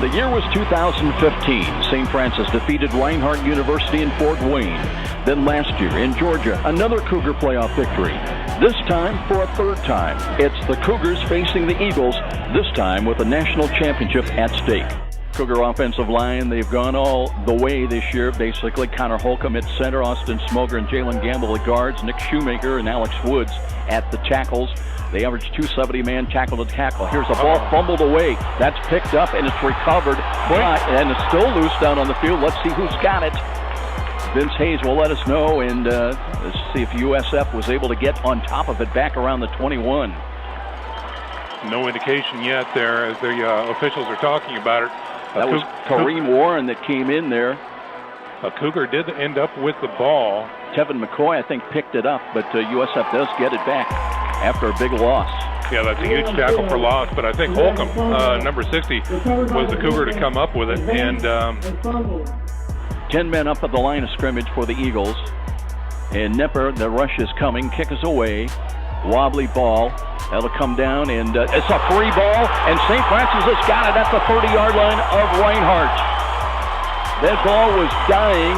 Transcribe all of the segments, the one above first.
The year was 2015. St. Francis defeated Reinhardt University in Fort Wayne. Then last year in Georgia, another Cougar playoff victory. This time for a third time. It's the Cougars facing the Eagles, this time with a national championship at stake. Cougar offensive line, they've gone all the way this year, basically. Connor Holcomb at center, Austin Smoger and Jalen Gamble at guards, Nick Shoemaker and Alex Woods at the tackles. They average 270 man tackle to tackle. Here's a ball fumbled away. That's picked up and it's recovered. And it's still loose down on the field. Let's see who's got it. Vince Hayes will let us know, and let's see if USF was able to get on top of it back around the 21. No indication yet there as the officials are talking about it. That was Kareem Warren that came in there. A Cougar did end up with the ball. Tevin McCoy, I think, picked it up, but USF does get it back after a big loss. Yeah, that's a huge tackle for loss, but I think Holcomb, number 60, was the Cougar to come up with it. And 10 men up at the line of scrimmage for the Eagles. And Nipper, the rush is coming, kick is away. Wobbly ball. That'll come down, and it's a free ball, and St. Francis has got it at the 30-yard line of Reinhardt. That ball was dying,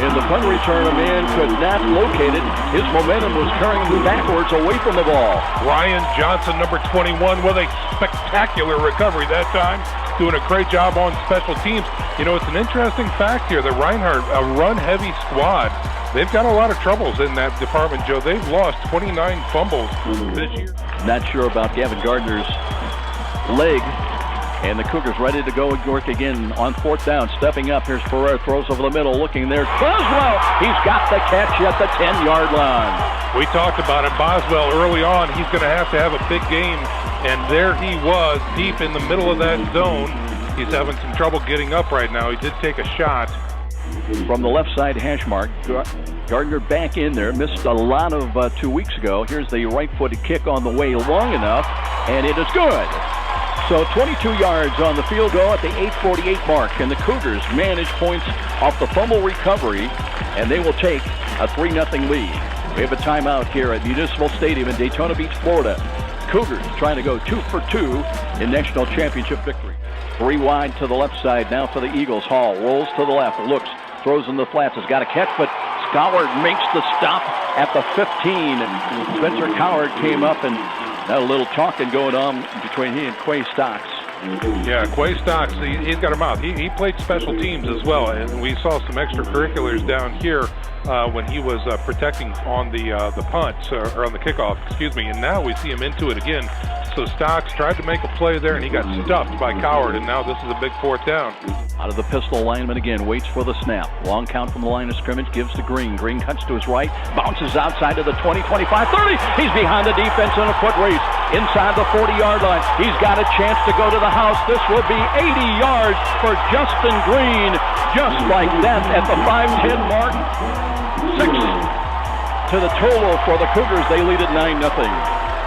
and the punt returner man could not locate it. His momentum was carrying him backwards away from the ball. Ryan Johnson, number 21, with a spectacular recovery that time, doing a great job on special teams. You know, it's an interesting fact here that Reinhardt, a run-heavy squad, they've got a lot of troubles in that department, Joe. They've lost 29 fumbles this year. Not sure about Gavin Gardner's leg. And the Cougars ready to go and work again on fourth down. Stepping up, here's Ferrer, throws over the middle, looking there. Boswell, he's got the catch at the 10-yard line. We talked about it. Boswell early on, he's going to have a big game. And there he was, deep in the middle of that zone. He's having some trouble getting up right now. He did take a shot. From the left side hash mark, Gardner back in there, missed a lot of 2 weeks ago. Here's the right-footed kick on the way long enough, and it is good. So 22 yards on the field goal at the 8:48 mark, and the Cougars manage points off the fumble recovery, and they will take a 3-0 lead. We have a timeout here at Municipal Stadium in Daytona Beach, Florida. Cougars trying to go 2 for 2 in national championship victory. 3 wide to the left side now for the Eagles. Hall rolls to the left, looks, throws in the flats, has got a catch, but Coward makes the stop at the 15. And Spencer Coward came up and had a little talking going on between he and Quay Stocks. Yeah, Quay Stocks, he's got a mouth. He played special teams as well, and we saw some extracurriculars down here when he was protecting on the punt, or on the kickoff, excuse me, and now we see him into it again. So Stocks tried to make a play there, and he got stuffed by Coward, and now this is a big fourth down. Out of the pistol alignment again, waits for the snap. Long count from the line of scrimmage, gives to Green. Green cuts to his right, bounces outside of the 20, 25, 30. He's behind the defense in a foot race. Inside the 40-yard line. He's got a chance to go to the house. This will be 80 yards for Justin Green. Just like that at the 5-10 mark. 6 to the total for the Cougars. They lead at 9-0.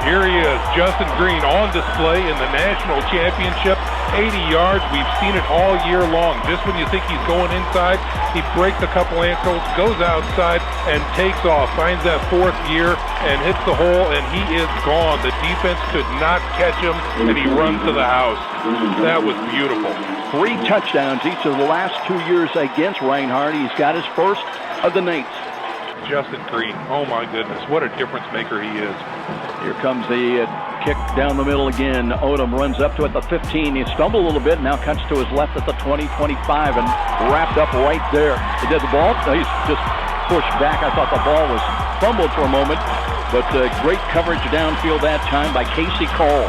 Here he is, Justin Green, on display in the national championship. 80 yards. We've seen it all year long. Just when you think he's going inside, he breaks a couple ankles, goes outside, and takes off. Finds that fourth gear and hits the hole, and he is gone. The defense could not catch him, and he runs to the house. That was beautiful. 3 touchdowns each of the last 2 years against Reinhardt. He's got his first of the night. Justin Green, oh my goodness, what a difference maker he is. Here comes the kick down the middle again. Odom runs up to it at the 15. He stumbled a little bit, now cuts to his left at the 20, 25, and wrapped up right there. He did the ball. He's just pushed back. I thought the ball was fumbled for a moment, but great coverage downfield that time by Casey Cole.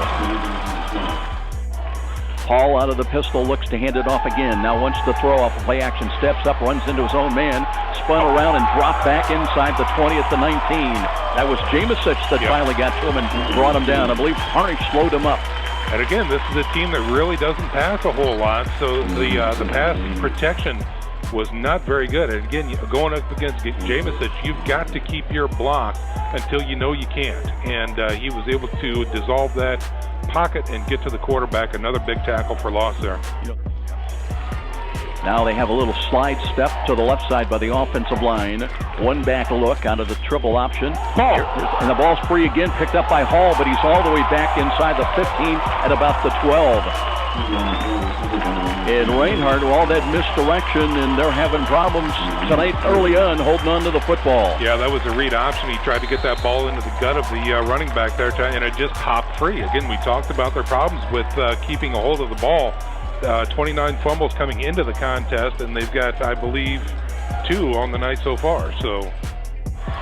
Hall out of the pistol, looks to hand it off again. Now wants to throw off a play action, steps up, runs into his own man, spun around and dropped back inside the 20 at the 19. That was Jamesich that finally got to him and brought him down. I believe Harnish slowed him up. And again, this is a team that really doesn't pass a whole lot, so the pass protection was not very good. And again, going up against Jamesich, you've got to keep your block until you know you can't. And he was able to dissolve that pocket and get to the quarterback. Another big tackle for loss there. Now they have a little slide step to the left side by the offensive line. One back look out of the triple option. Hall. And the ball's free again, picked up by Hall, but he's all the way back inside the 15 at about the 12. And Reinhardt, all that misdirection, and they're having problems tonight early on holding on to the football. Yeah, that was a read option. He tried to get that ball into the gut of the running back there, and it just popped free. Again, we talked about their problems with keeping a hold of the ball. 29 fumbles coming into the contest, and they've got, I believe, 2 on the night so far. So.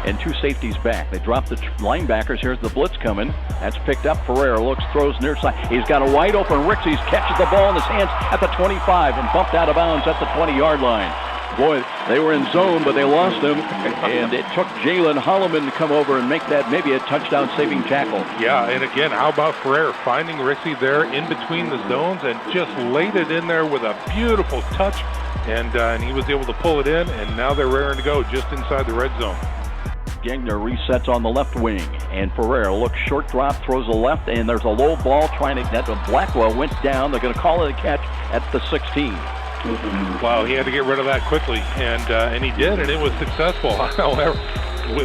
And 2 safeties back. They drop the linebackers. Here's the blitz coming. That's picked up. Ferrer looks, throws near side. He's got a wide open Rixies, catches the ball in his hands at the 25 and bumped out of bounds at the 20-yard line. Boy, they were in zone, but they lost him, and it took Jalen Holloman to come over and make that maybe a touchdown-saving tackle. Yeah, and again, how about Ferrer finding Rixie there in between the zones and just laid it in there with a beautiful touch, and he was able to pull it in, and now they're raring to go just inside the red zone. Gagner resets on the left wing, and Ferrer looks short drop, throws the left, and there's a low ball trying to get to Blackwell. Went down. They're going to call it a catch at the 16. Wow, he had to get rid of that quickly, and he did, and it was successful. However,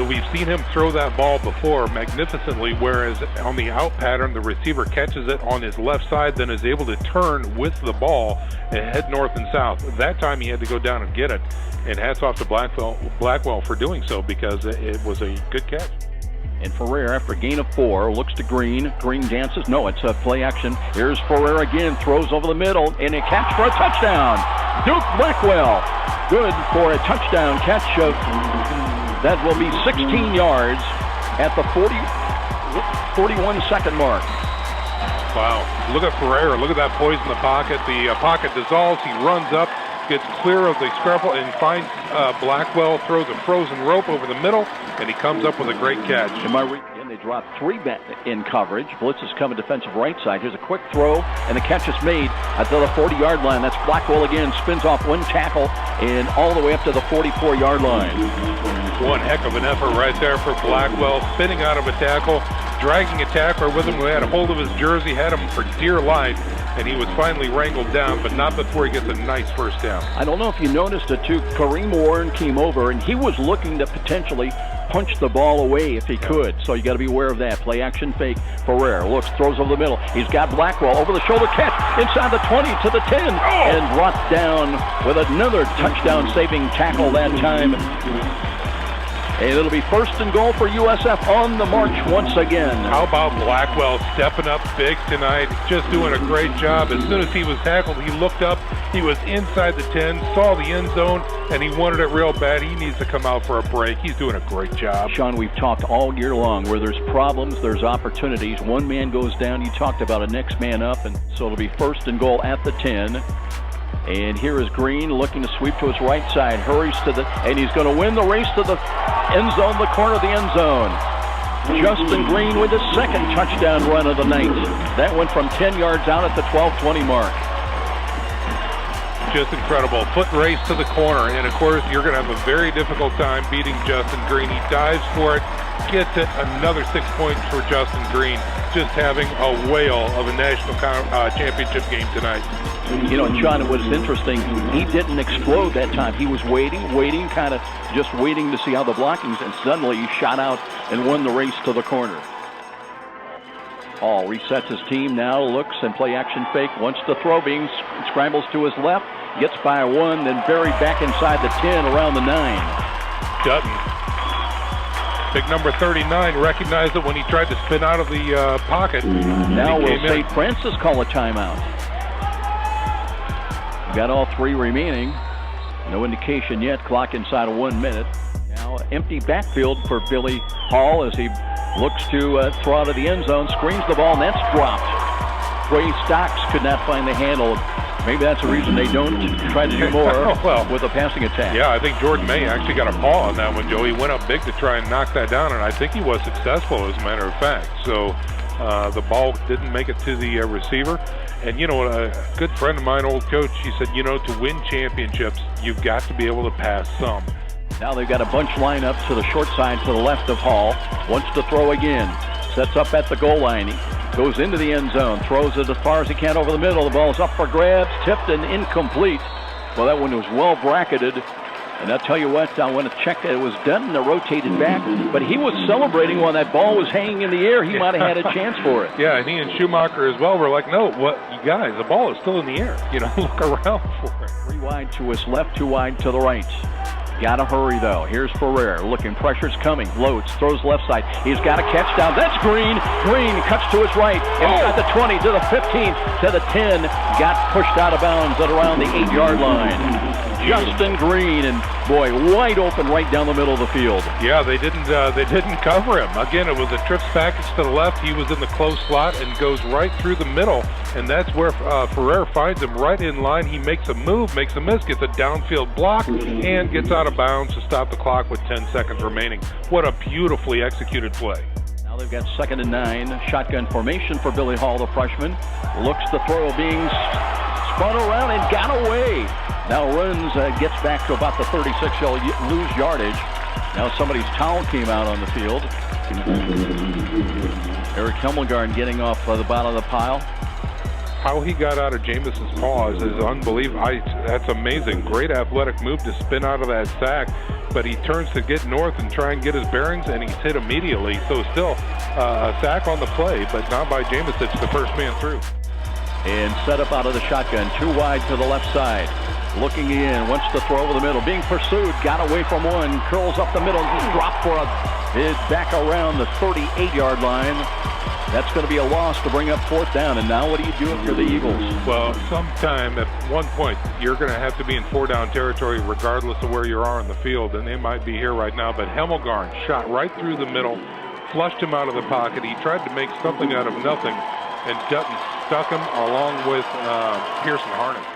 we've seen him throw that ball before magnificently, whereas on the out pattern, the receiver catches it on his left side, then is able to turn with the ball and head north and south. That time he had to go down and get it, and hats off to Blackwell for doing so, because it was a good catch. And Ferrer, after a gain of 4, looks to Green. Green dances. No, it's a play action. Here's Ferrer again, throws over the middle, and a catch for a touchdown. Duke Blackwell, good for a touchdown catch of, that will be 16 yards at the 41-second mark. Wow, look at Ferrer. Look at that poise in the pocket. The pocket dissolves. He runs up, gets clear of the scramble, and finds Blackwell, throws a frozen rope over the middle, and he comes up with a great catch. And they drop 3 back in coverage. Blitz is coming defensive right side. Here's a quick throw, and the catch is made at the 40-yard line. That's Blackwell again, spins off 1 tackle, and all the way up to the 44-yard line. One heck of an effort right there for Blackwell, spinning out of a tackle, dragging a tackler with him who had a hold of his jersey, had him for dear life, and he was finally wrangled down, but not before he gets a nice first down. I don't know if you noticed it too. Kareem Warren came over, and he was looking to potentially punch the ball away if he could. So you got to be aware of that. Play action fake. Ferrer looks, throws over the middle. He's got Blackwell over the shoulder catch inside the 20 to the 10, and brought down with another touchdown-saving tackle that time. And it'll be 1st and goal for USF on the march once again. How about Blackwell stepping up big tonight, just doing a great job. As soon as he was tackled, he looked up, he was inside the 10, saw the end zone, and he wanted it real bad. He needs to come out for a break. He's doing a great job. Sean, we've talked all year long where there's problems, there's opportunities. One man goes down, you talked about a next man up, and so it'll be 1st and goal at the 10. And here is Green looking to sweep to his right side, hurries to the, and he's going to win the race to the end zone, the corner of the end zone. Justin Green with his 2nd touchdown run of the night. That went from 10 yards out at the 12-20 mark. Just incredible. Foot race to the corner, and of course you're going to have a very difficult time beating Justin Green. He dives for it, gets it, another 6 points for Justin Green. Just having a whale of a national championship game tonight. You know, and Sean, it was interesting. He didn't explode that time. He was waiting, kind of just waiting to see how the blockings, and suddenly he shot out and won the race to the corner. Hall resets his team now, looks and play action fake, wants to throw, being scrambles to his left, gets by 1, then buried back inside the 10 around the 9. Dutton. Big number 39 recognized it when he tried to spin out of the pocket. Now will St. Francis call a timeout? We've got all 3 remaining. No indication yet. Clock inside of 1 minute. Now empty backfield for Billy Hall as he looks to throw out of the end zone. Screens the ball, and that's dropped. Trey Stocks could not find the handle. Maybe that's the reason they don't try to do more with a passing attack. Yeah, I think Jordan May actually got a paw on that one, Joe. He went up big to try and knock that down, and I think he was successful, as a matter of fact. So the ball didn't make it to the receiver. And, you know, a good friend of mine, old coach, he said, you know, to win championships, you've got to be able to pass some. Now they've got a bunch lined up to the short side to the left of Hall. Wants to throw again. Sets up at the goal line. He goes into the end zone. Throws it as far as he can over the middle. The ball's up for grabs. Tipped and incomplete. Well, that one was well bracketed. And I'll tell you what, I want to check that it was done and rotated back, but he was celebrating while that ball was hanging in the air. He might have had a chance for it. Yeah, and he and Schumacher as well were like, no, what, you guys, the ball is still in the air. You know, look around for it. 3 wide to his left, 2 wide to the right. Got to hurry, though. Here's Ferrer looking. Pressure's coming. Loads. Throws left side. He's got a catch down. That's Green. Green cuts to his right. Inside the 20 to the 15 to the 10. Got pushed out of bounds at around the 8-yard line. Justin Green, and boy, wide open right down the middle of the field. Yeah, they didn't cover him. Again, it was a trips package to the left. He was in the close slot and goes right through the middle, and that's where Ferrer finds him right in line. He makes a move, makes a miss, gets a downfield block, and gets out of bounds to stop the clock with 10 seconds remaining. What a beautifully executed play. Now they've got 2nd and 9. Shotgun formation for Billy Hall, the freshman. Looks to throw, being spun around and got away. Now runs, gets back to about the 36. He'll lose yardage. Now somebody's towel came out on the field. Eric Hemmelgarn getting off the bottom of the pile. How he got out of Jameson's paws is unbelievable. That's amazing. Great athletic move to spin out of that sack, but he turns to get north and try and get his bearings, and he's hit immediately. So still a sack on the play, but not by Jameson, the first man through. And set up out of the shotgun, 2 wide to the left side. Looking in, wants to throw over the middle. Being pursued, got away from one, curls up the middle, dropped for a back around the 38-yard line. That's going to be a loss to bring up 4th down. And now what do you do if you're the Eagles? Well, sometime at one point, you're going to have to be in 4-down territory regardless of where you are in the field, and they might be here right now. But Hemmelgarn shot right through the middle, flushed him out of the pocket. He tried to make something out of nothing, and Dutton stuck him along with Pearson Harnish.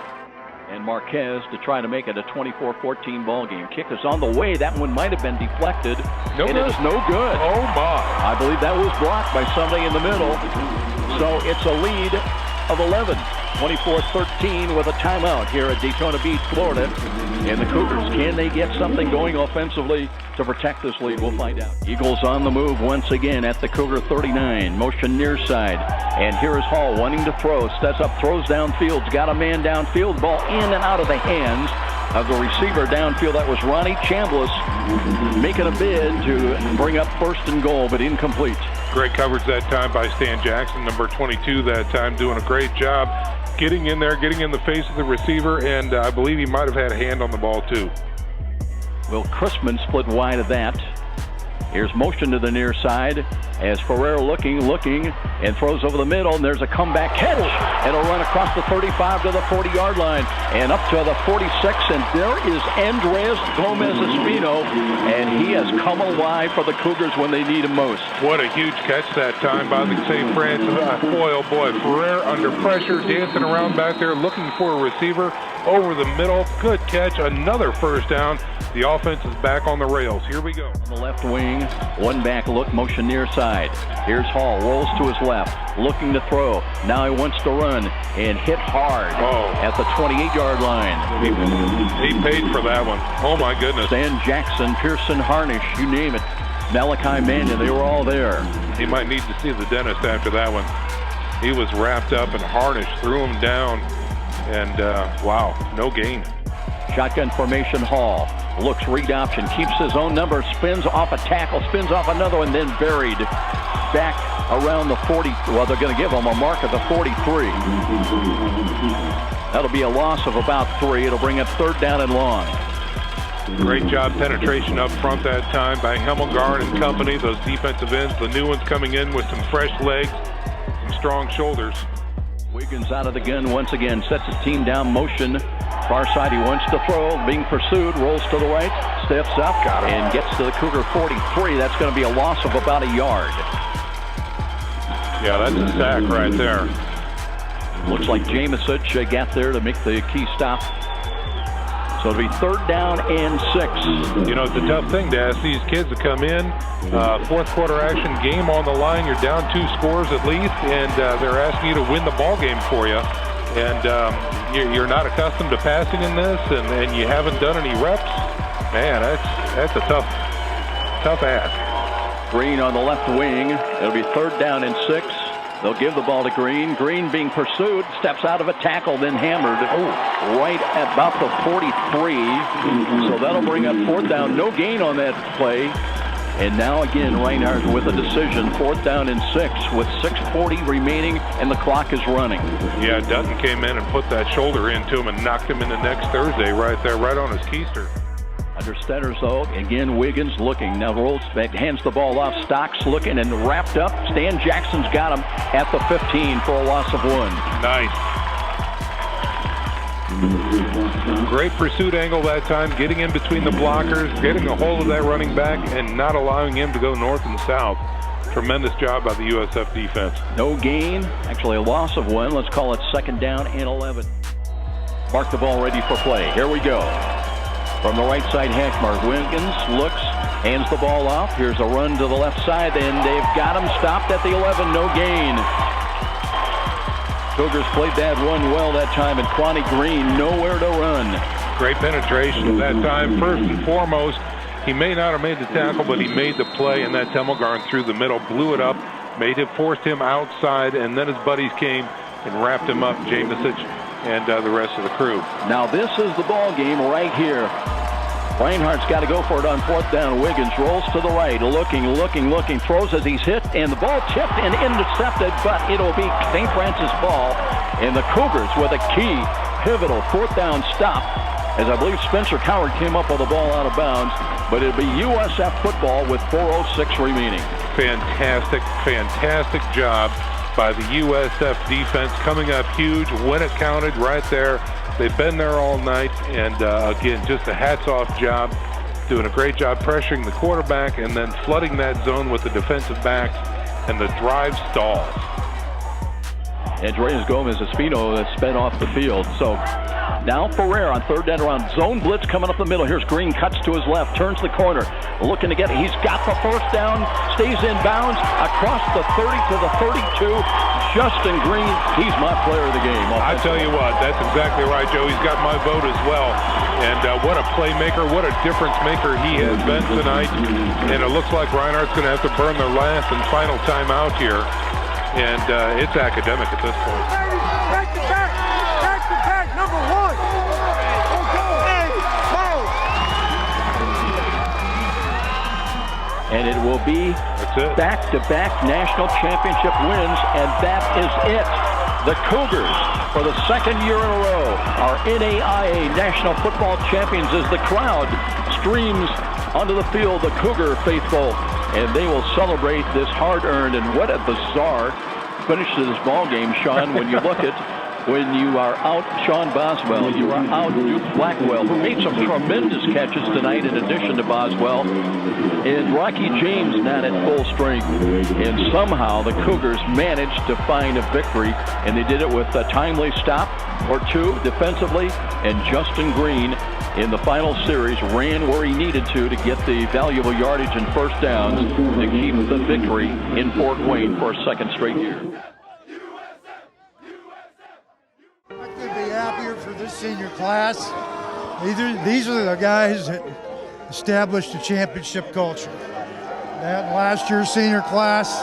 And Marquez to try to make it a 24-14 ball game. Kick is on the way. That one might have been deflected. No and good. It's no good. Oh, my. I believe that was blocked by somebody in the middle. So it's a lead of 11. 24-13 with a timeout here at Daytona Beach, Florida. And the Cougars, can they get something going offensively to protect this lead? We'll find out. Eagles on the move once again at the Cougar 39. Motion near side. And here is Hall wanting to throw. Steps up, throws downfield. Got a man downfield. Ball in and out of the hands of the receiver downfield. That was Ronnie Chambliss making a bid to bring up 1st and goal, but incomplete. Great coverage that time by Stan Jackson, number 22 that time, doing a great job getting in there, getting in the face of the receiver, and I believe he might have had a hand on the ball too. Will Chrisman split wide of that. Here's motion to the near side as Ferrer looking, and throws over the middle, and there's a comeback catch. It'll run across the 35 to the 40-yard line and up to the 46, and there is Andres Gomez-Espino, and he has come alive for the Cougars when they need him most. What a huge catch that time by the St. Francis. Boy, oh boy, Ferrer under pressure, dancing around back there, looking for a receiver over the middle. Good catch, another 1st down. The offense is back on the rails. Here we go. On the left wing, one back look, motion near side. Here's Hall, rolls to his left, looking to throw. Now he wants to run and hit hard at the 28-yard line. He paid for that one. Oh, my goodness. Stan Jackson, Pearson Harnish, you name it. Malachi Mannion, they were all there. He might need to see the dentist after that one. He was wrapped up, and Harnish threw him down, and wow, no gain. Shotgun formation, Hall. Looks, read option, keeps his own number, spins off a tackle, spins off another one, then buried back around the 40. Well, they're going to give him a mark at the 43. That'll be a loss of about 3. It'll bring up 3rd down and long. Great job penetration up front that time by Hemmelgarn and company. Those defensive ends, the new ones coming in with some fresh legs, some strong shoulders. Wiggins out of the gun once again, sets his team down, motion. Far side, he wants to throw, being pursued, rolls to the right, steps up, and gets to the Cougar 43. That's going to be a loss of about a yard. Yeah, that's a sack right there. Looks like Jamesich got there to make the key stop. So it'll be 3rd down and 6. You know, it's a tough thing to ask these kids to come in. 4th quarter action, game on the line. You're down 2 scores at least, and they're asking you to win the ball game for you. And you're not accustomed to passing in this, and you haven't done any reps. Man, that's a tough ask. Green on the left wing. It'll be 3rd down and 6. They'll give the ball to Green. Green being pursued, steps out of a tackle, then hammered right at about the 43. So that'll bring up 4th down. No gain on that play. And now again, Reinhardt with a decision. 4th down and 6 with 6:40 remaining, and the clock is running. Yeah, Dutton came in and put that shoulder into him and knocked him into next Thursday right there, right on his keister. Under centers, though, again, Wiggins looking. Now rolls back, hands the ball off. Stocks looking and wrapped up. Stan Jackson's got him at the 15 for a loss of 1. Nice. Great pursuit angle that time, getting in between the blockers, getting a hold of that running back, and not allowing him to go north and south. Tremendous job by the USF defense. No gain, actually a loss of 1. Let's call it 2nd down and 11. Mark the ball ready for play. Here we go. From the right side hash mark, Wiggins looks, hands the ball off. Here's a run to the left side, and they've got him stopped at the 11. No gain. Cougars played that run well that time, and Quanti Green nowhere to run. Great penetration that time. First and foremost, he may not have made the tackle, but he made the play, and that Temelgarn through the middle, blew it up, forced him outside, and then his buddies came and wrapped him up, Jamesic and the rest of the crew. Now this is the ball game right here. Reinhardt's got to go for it on 4th down. Wiggins rolls to the right, looking, throws as he's hit, and the ball tipped and intercepted, but it'll be St. Francis ball. And the Cougars with a key, pivotal 4th down stop, as I believe Spencer Coward came up with the ball out of bounds, but it'll be USF football with 4:06 remaining. Fantastic job by the USF defense, coming up huge when it counted right there. They've been there all night, and again, just a hats-off job, doing a great job pressuring the quarterback and then flooding that zone with the defensive backs, and the drive stalls. Andreas Gomez-Espino has sped off the field. So now Ferrer on 3rd down around. Zone blitz coming up the middle. Here's Green, cuts to his left, turns the corner, looking to get it. He's got the 1st down, stays in bounds, across the 30 to the 32. Justin Green, he's my player of the game. I tell you what, that's exactly right, Joe. He's got my vote as well. And what a playmaker, what a difference maker he has been tonight. And it looks like Reinhardt's going to have to burn their last and final timeout here. And it's academic at this point. Back to back, number 1. And it will be back-to-back national championship wins, and that is it. The Cougars, for the 2nd year in a row, are NAIA National Football Champions as the crowd streams onto the field, the Cougar faithful, and they will celebrate this hard-earned, and what a bizarre finish to this ball game, Sean, when you look at when you are out Sean Boswell, you are out Duke Blackwell, who made some tremendous catches tonight in addition to Boswell, and Rocky James not at full strength. And somehow the Cougars managed to find a victory, and they did it with a timely stop or 2 defensively, and Justin Green in the final series ran where he needed to get the valuable yardage and 1st downs to keep the victory in Fort Wayne for a 2nd straight year. I could be happier for this senior class. These are the guys that established a championship culture. That last year's senior class,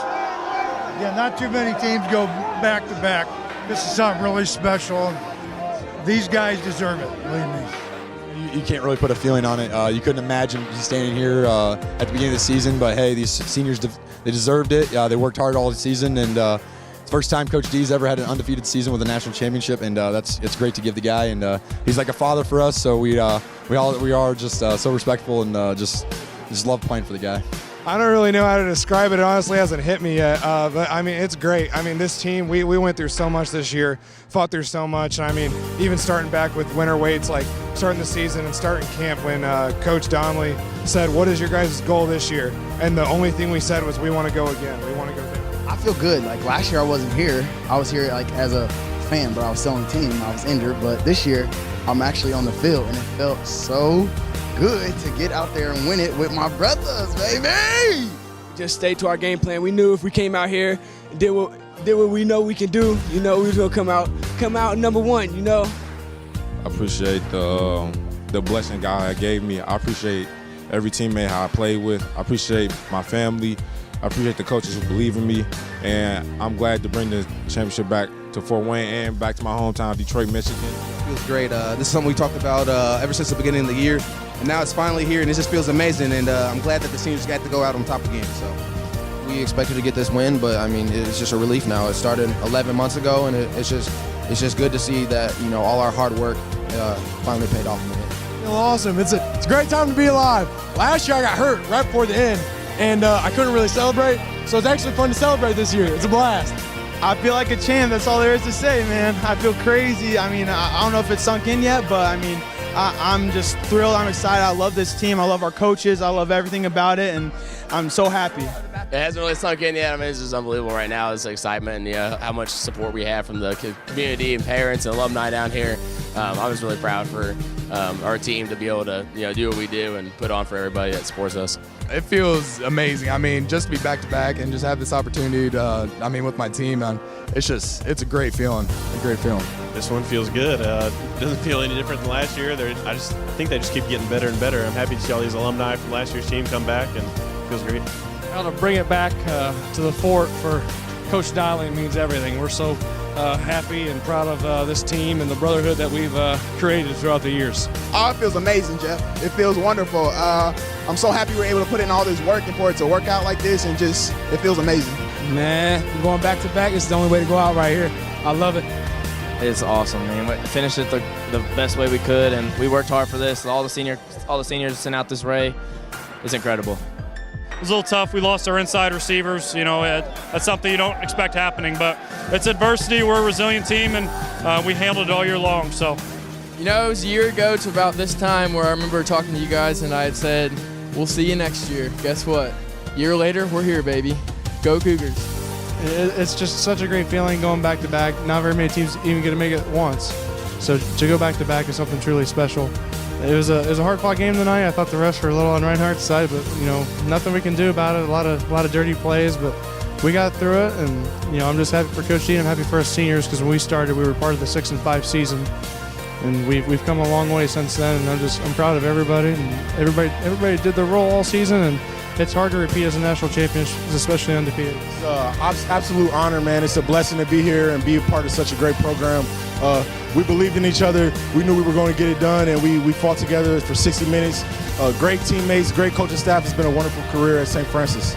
again, not too many teams go back to back. This is something really special. These guys deserve it, believe me. You can't really put a feeling on it. You couldn't imagine standing here at the beginning of the season, but hey, these seniors, they deserved it. They worked hard all the season, and it's the first time Coach D's ever had an undefeated season with a national championship, and it's great to give the guy, and he's like a father for us, so we are just so respectful and just love playing for the guy. I don't really know how to describe it. It honestly hasn't hit me yet, but I mean, it's great. I mean, this team, we went through so much this year, fought through so much, and I mean, even starting back with winter weights, like starting the season and starting camp when Coach Donley said, what is your guys' goal this year? And the only thing we said was, we want to go again. We want to go there. I feel good. Like last year I wasn't here. I was here like as a fan, but I was still on the team. I was injured, but this year I'm actually on the field, and it felt so good to get out there and win it with my brothers, baby. Just stay to our game plan. We knew if we came out here and did what we know we can do, you know, we was gonna come out number 1, you know. I appreciate the blessing God gave me. I appreciate every teammate how I played with. I appreciate my family, I appreciate the coaches who believe in me, and I'm glad to bring the championship back to Fort Wayne and back to my hometown, Detroit, Michigan. It feels great. This is something we talked about ever since the beginning of the year, and now it's finally here, and it just feels amazing. And I'm glad that the seniors got to go out on top again. So we expected to get this win, but I mean, it's just a relief now. It started 11 months ago, and it's just good to see that all our hard work finally paid off in the end. Feel awesome. It's a great time to be alive. Last year I got hurt right before the end, and I couldn't really celebrate. So it's actually fun to celebrate this year. It's a blast. I feel like a champ. That's all there is to say, man. I feel crazy. I mean, I don't know if it's sunk in yet, but I mean, I'm just thrilled. I'm excited. I love this team. I love our coaches. I love everything about it, and I'm so happy. It hasn't really sunk in yet. I mean, it's just unbelievable right now. It's excitement and how much support we have from the community and parents and alumni down here. I was really proud for our team to be able to do what we do and put on for everybody that supports us. It feels amazing. I mean, just to be back-to-back and just have this opportunity to, with my team, it's a great feeling, This one feels good. Doesn't feel any different than last year. I think they just keep getting better and better. I'm happy to see all these alumni from last year's team come back, and it feels great. Now to bring it back to the fort for Coach Donley means everything. We're so happy and proud of this team and the brotherhood that we've created throughout the years. Oh, it feels amazing, Jeff. It feels wonderful. I'm so happy we're able to put in all this work and for it to work out like this, and it feels amazing. Man, going back to back is the only way to go out right here. I love it. It's awesome, man. We finished it the best way we could, and we worked hard for this. All the seniors sent out this way. It's incredible. It was a little tough. We lost our inside receivers. That's something you don't expect happening, but it's adversity. We're a resilient team, and we handled it all year long. So, it was a year ago to about this time where I remember talking to you guys, and I had said, "We'll see you next year." Guess what? A year later, we're here, baby. Go Cougars. It's just such a great feeling going back to back. Not very many teams even get to make it once. So to go back to back is something truly special. It was a hard-fought game tonight. I thought the refs were a little on Reinhardt's side, but nothing we can do about it. A lot of dirty plays, but we got through it. And I'm just happy for Coach D. I'm happy for us seniors because when we started, we were part of the 6-5 season, and we've come a long way since then. And I'm proud of everybody. And everybody did their role all season, and it's hard to repeat as a national champion, especially undefeated. It's an absolute honor, man. It's a blessing to be here and be a part of such a great program. We believed in each other. We knew we were going to get it done, and we fought together for 60 minutes. Great teammates, great coaching staff. It's been a wonderful career at St. Francis.